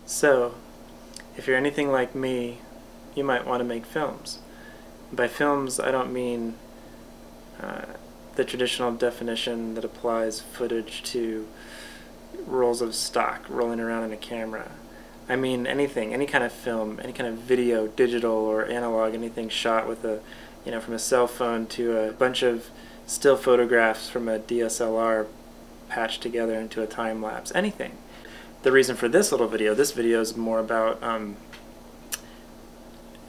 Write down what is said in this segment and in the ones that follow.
So, if you're anything like me, you might want to make films. By films, I don't mean the traditional definition that applies footage to rolls of stock rolling around in a camera. I mean anything, any kind of film, any kind of video, digital or analog, anything shot with a, from a cell phone to a bunch of still photographs from a DSLR patched together into a time lapse, anything. The reason for this video is more about,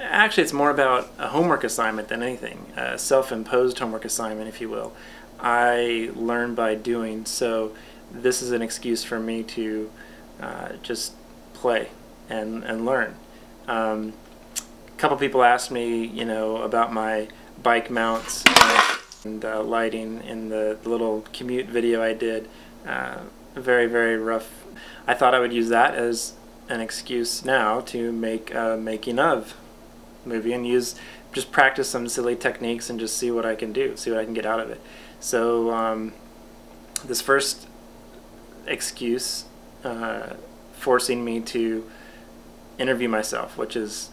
actually it's more about a homework assignment than anything, a self-imposed homework assignment, if you will. I learn by doing, so this is an excuse for me to just play and learn. A couple people asked me, about my bike mounts and lighting in the little commute video I did. Very, very rough. I thought I would use that as an excuse now to make a making of movie and just practice some silly techniques and just see what I can do, see what I can get out of it. So this first excuse forcing me to interview myself, which is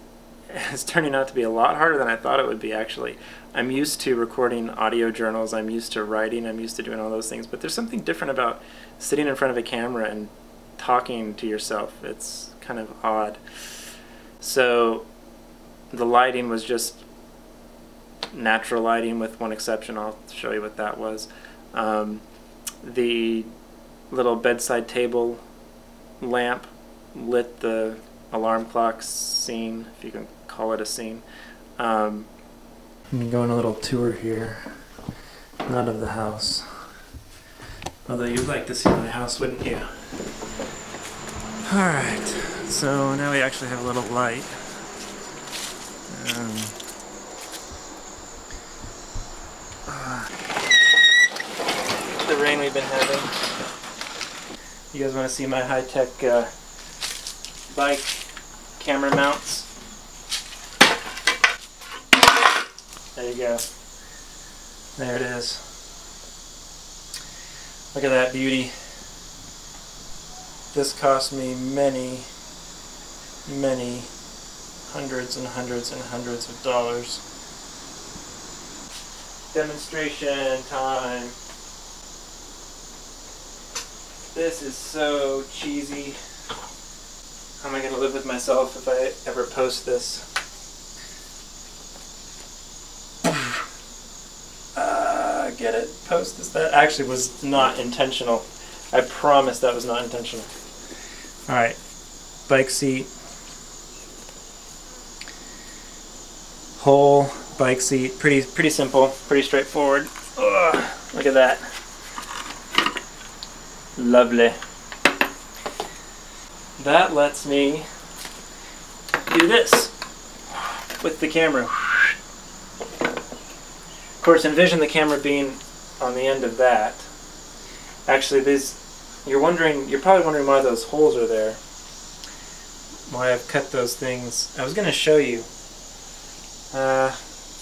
turning out to be a lot harder than I thought it would be, actually. I'm used to recording audio journals, I'm used to writing, I'm used to doing all those things, but there's something different about sitting in front of a camera and talking to yourself. It's kind of odd. So the lighting was just natural lighting with one exception. I'll show you what that was. The little bedside table lamp lit the alarm clock scene, if you can call it a scene. I'm going a little tour here, not of the house. Although you'd like to see my house, wouldn't you? Alright, so now we actually have a little light. The rain we've been having. You guys want to see my high-tech bike camera mounts? There you go. There it is. Look at that beauty. This cost me many hundreds and hundreds and hundreds of dollars. Demonstration time. This is so cheesy. How am I going to live with myself if I ever post this? Get it? Post this. That actually was not intentional. I promise that was not intentional. Alright. Bike seat. Whole bike seat. Pretty simple. Pretty straightforward. Ugh, look at that. Lovely. That lets me do this with the camera. Of course, envision the camera being on the end of that. Actually, you're probably wondering why those holes are there. Why I've cut those things. I was going to show you.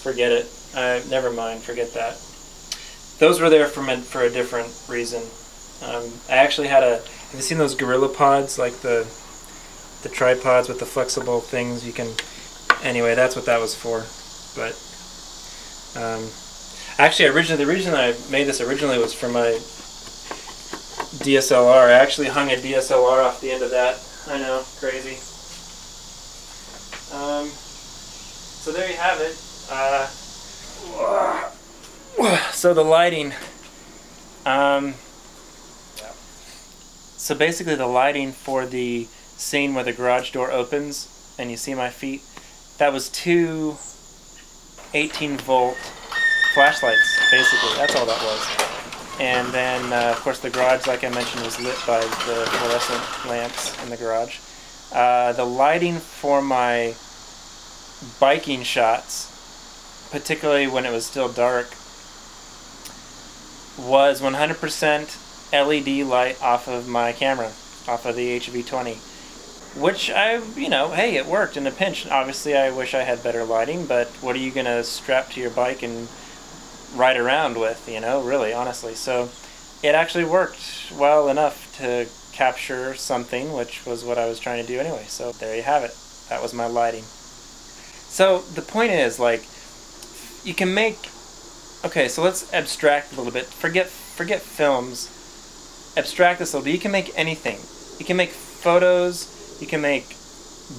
Forget it. Never mind, forget that. Those were there for a different reason. I actually had have you seen those Gorilla Pods, like the tripods with the flexible things you can, anyway, that's what that was for. But actually, the reason I made this originally was for my DSLR. I actually hung a DSLR off the end of that. I know, crazy. So there you have it. So the lighting. So basically the lighting for the scene where the garage door opens and you see my feet, that was two 18-volt flashlights, basically. That's all that was. And then, of course, the garage, like I mentioned, was lit by the fluorescent lamps in the garage. The lighting for my biking shots, particularly when it was still dark, was 100% LED light off of my camera, off of the HV20. Which hey, it worked in a pinch. Obviously, I wish I had better lighting, but what are you going to strap to your bike and ride around with, really, honestly. So it actually worked well enough to capture something, which was what I was trying to do anyway. So there you have it. That was my lighting. So the point is, like, you can make, okay, so let's abstract a little bit. Forget films. Abstract this a little bit. You can make anything. You can make photos, you can make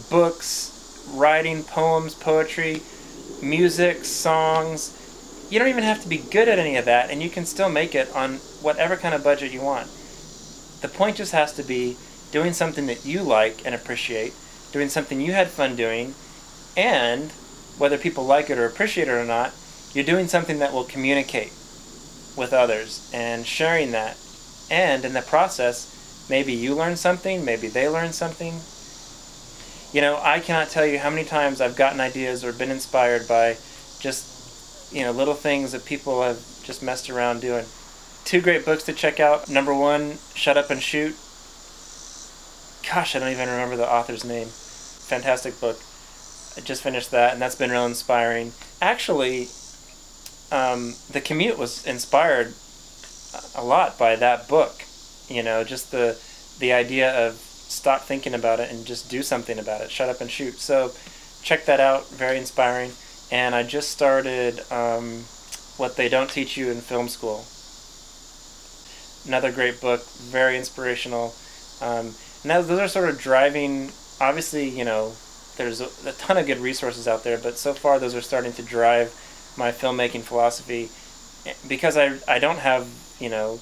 books, writing, poems, poetry, music, songs. You don't even have to be good at any of that, and you can still make it on whatever kind of budget you want. The point just has to be doing something that you like and appreciate, doing something you had fun doing, and whether people like it or appreciate it or not, you're doing something that will communicate with others and sharing that. And in the process, maybe you learn something, maybe they learn something. You know, I cannot tell you how many times I've gotten ideas or been inspired by just, you know, little things that people have just messed around doing. 2 great books to check out. Number 1, Shut Up and Shoot. Gosh, I don't even remember the author's name. Fantastic book. I just finished that, and that's been real inspiring. Actually, The Commute was inspired a lot by that book. You know, just the idea of stop thinking about it and just do something about it. Shut up and shoot. So check that out. Very inspiring. And I just started What They Don't Teach You in Film School. Another great book. Very inspirational. And those are sort of driving, obviously, you know, there's a ton of good resources out there, but so far those are starting to drive my filmmaking philosophy, because I don't have, you know,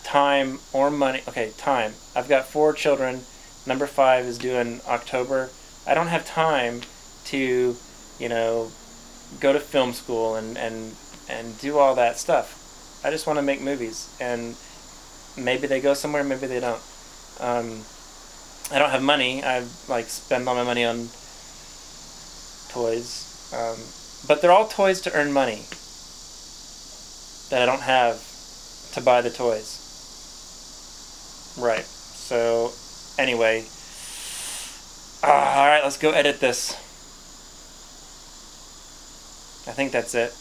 time or money. Okay, time. I've got 4 children. Number 5 is due in October. I don't have time to, you know, go to film school and do all that stuff. I just want to make movies, and maybe they go somewhere, maybe they don't. I don't have money. I like spend all my money on toys, but they're all toys to earn money that I don't have to buy the toys. Right. So anyway, all right, let's go edit this. I think that's it.